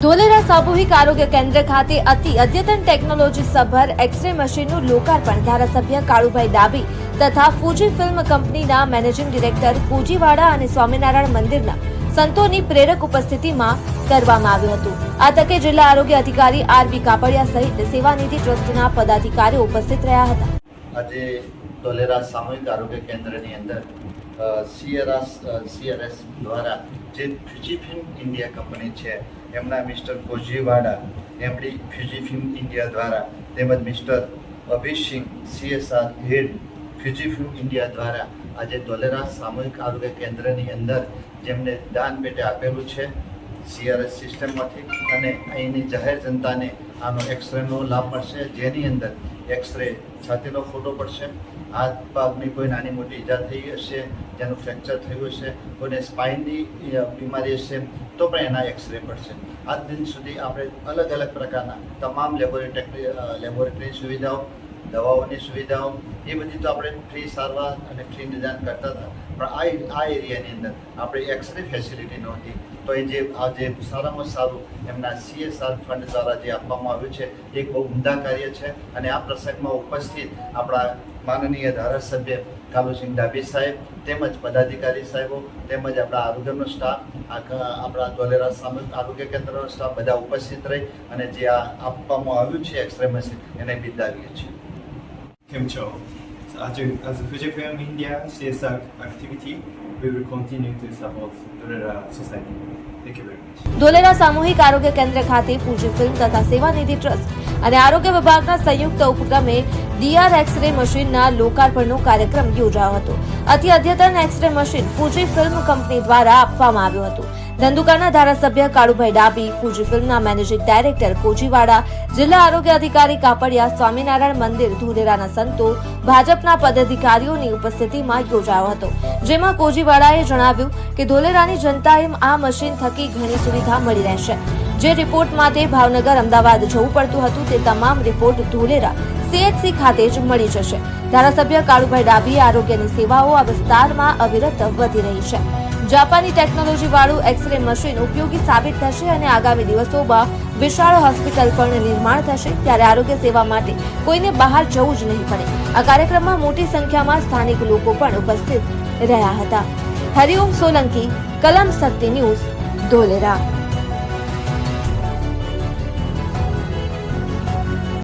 ધોલેરા સામૂહિક આરોગ્ય કેન્દ્ર ખાતે અતિ અદ્યતન ટેકનોલોજી સભર એક્સ-રે મશીનનું લોકાર્પણ ધારાસભ્ય કાળુભાઈ ડાભી તથા ફૂજી ફિલ્મ કંપનીના મેનેજિંગ ડિરેક્ટર કોજીવાડા અને સ્વામિનારાયણ મંદિરના સંતોની પ્રેરક ઉપસ્થિતિમાં કરવામાં આવ્યું હતું। આ તકે જિલ્લા આરોગ્ય અધિકારી આર.બી. કાપડિયા સહિત સેવાનિધિ ટ્રસ્ટના પદાધિકારીઓ ઉપસ્થિત રહ્યા હતા। આજે ધોલેરા સામૂહિક આરોગ્ય કેન્દ્રની અંદર CRS દ્વારા જે ફ્યુજીફિલ્મ ઇન્ડિયા કંપની છે એમના મિસ્ટર કોજીવાડા એમડી ફ્યુજીફિલ્મ ઇન્ડિયા દ્વારા તેમજ મિસ્ટર અભિષિંગ CSR હેડ ફ્યુજીફિલ્મ ઇન્ડિયા દ્વારા આજે ધોલેરા સામૂહિક આરોગ્ય કેન્દ્રની અંદર જેમને દાન પેટે આપેલું છે CRS સિસ્ટમમાંથી અને અહીંની જાહેર જનતાને આનો એક્સરેનો લાભ મળશે, જેની અંદર એક્સરે છાતીનો ફોટો પડશે, હાથ પગની કોઈ નાની મોટી ઈજા થઈ હશે, જેનું ફ્રેક્ચર થયું હશે, કોઈને સ્પાઇનની બીમારી હશે તો પણ એના એક્સરે પડશે। આજ દિન સુધી આપણે અલગ અલગ પ્રકારના તમામ લેબોરેટરી સુવિધાઓ, દવાઓની સુવિધાઓ એ બધી તો આપણે ફ્રી સારવાર અને ફ્રી નિદાન કરતા હતા, પણ આ એરિયાની અંદર આપણે એક્સરે ફેસિલિટી નહોતી। તો એ જે સારામાં સારું એમના CSR ફંડ દ્વારા જે આપવામાં આવ્યું છે એ બહુ ઉમદા કાર્ય છે। અને આ પ્રસંગમાં ઉપસ્થિત આપણા માનનીય ધારાસભ્ય કાલુસિંહ ડાભી સાહેબ તેમજ પદાધિકારી સાહેબો તેમજ આપણા આરોગ્યનો સ્ટાફ, આપણા ધોલેરા સામૂહિક આરોગ્ય કેન્દ્રનો સ્ટાફ બધા ઉપસ્થિત રહી અને જે આ આપવામાં આવ્યું છે એક્સરે મશીન એને બિરદાવીએ છીએ। કેમ છો? As a Fujifilm India CSR activity, we will continue to support Dholera society. Thank you very much. Dholera સામૂહિક આરોગ્ય કેન્દ્ર ખાતે ફૂજી ફિલ્મ તથા સેવાનિધિ ટ્રસ્ટ અને આરોગ્ય વિભાગના સંયુક્ત ઉપક્રમે DR એક્સ-રે મશીનના લોકાર્પણનો કાર્યક્રમ યોજાયો હતો। અતિ અદ્યતન એક્સ-રે મશીન ફૂજી ફિલ્મ કંપની દ્વારા આપવામાં આવ્યું હતું। ધંધુકાના ધારાસભ્ય કાળુભાઈ ડાભી, ફૂજી ફિલ્મના મેનેજિંગ ડાયરેક્ટર કોજીવાડા, જિલ્લા આરોગ્ય અધિકારી કાપડિયા, સ્વામિનારાયણ મંદિર, ધોલેરાના સંતો, ભાજપના પદાધિકારીઓની ઉપસ્થિતિમાં યોજાયો હતો। જેમાં કોજીવાડાએ જણાવ્યું કે ધોલેરાની જનતાએ આ મશીન થકી ઘણી સુવિધા મળી રહેશે। જે રિપોર્ટ માટે ભાવનગર, અમદાવાદ જવું પડતું હતું તે તમામ રિપોર્ટ ધોલેરા CHC ખાતે જ મળી જશે। ધારાસભ્ય કાળુભાઈ ડાભીએ આરોગ્યની સેવાઓ આ વિસ્તારમાં અવિરત વધી રહી છે। જાપાની ટેકનોલોજી વાળું એક્સ-રે મશીન ઉપયોગી સાબિત થશે અને આગામી દિવસોમાં વિશાળ હોસ્પિટલ પણ નિર્માણ થશે, ત્યારે આરોગ્ય સેવા માટે કોઈને બહાર જવું જ નહીં પડે। આ કાર્યક્રમમાં મોટી સંખ્યામાં સ્થાનિક લોકો પણ ઉપસ્થિત રહ્યા હતા। હરિઓમ સોલંકી, કલમ શક્તિ ન્યૂઝ, ધોલેરા।